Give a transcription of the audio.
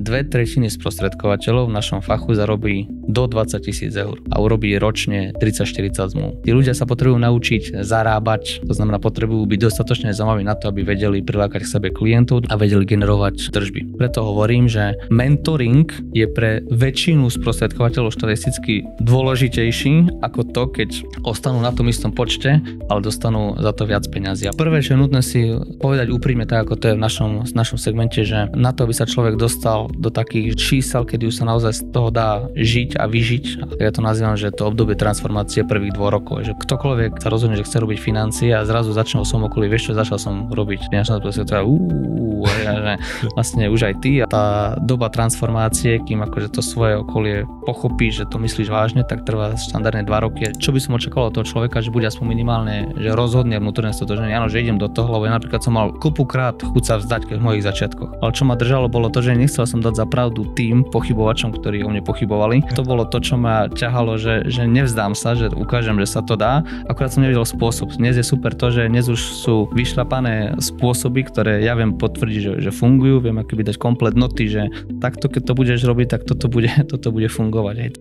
2/3 sprostredkovateľov v našom fachu zarobí do 20 000 eur a urobí ročne 30-40 zmluv. Tí ľudia sa potrebujú naučiť zarábať, to znamená potrebujú byť dostatočne zaujímaví na to, aby vedeli prilákať k sebe klientov a vedeli generovať tržby. Preto hovorím, že mentoring je pre väčšinu sprostredkovateľov štatisticky dôležitejší ako to, keď ostanú na tom istom počte, ale dostanú za to viac peňazí. A prvé, čo je nutné si povedať úprimne, tak ako to je v našom segmente, že na to, aby sa človek dostal do takých čísel, kedy už sa naozaj z toho dá žiť a vyžiť, ja to nazývam, že to obdobie transformácie prvých 2 rokov, že ktokoľvek sa rozhodne, že chce robiť financie a zrazu začne o som okolí, vieš čo, začal som robiť finančné že vlastne už aj ty a tá doba transformácie, kým akože to svoje okolie pochopí, že to myslíš vážne, tak trvá štandardne 2 roky. Čo by som očakával od toho človeka, že bude aspoň minimálne, že rozhodne vnútorne stotožnenie, áno, že idem do toho, lebo ja napríklad som mal kopukrát chuť sa vzdať v mojich začiatkoch. Ale čo ma držalo, bolo to, že nechcel som dať za pravdu tým pochybovačom, ktorí o mne pochybovali. To bolo to, čo ma ťahalo, že nevzdám sa, že ukážem, že sa to dá. Akurát som nevedel spôsob. Dnes je super to, že dnes už sú vyšľapané spôsoby, ktoré ja viem potvrdiť, že fungujú, viem akoby dať komplet noty, že takto keď to budeš robiť, tak toto bude fungovať. Hej.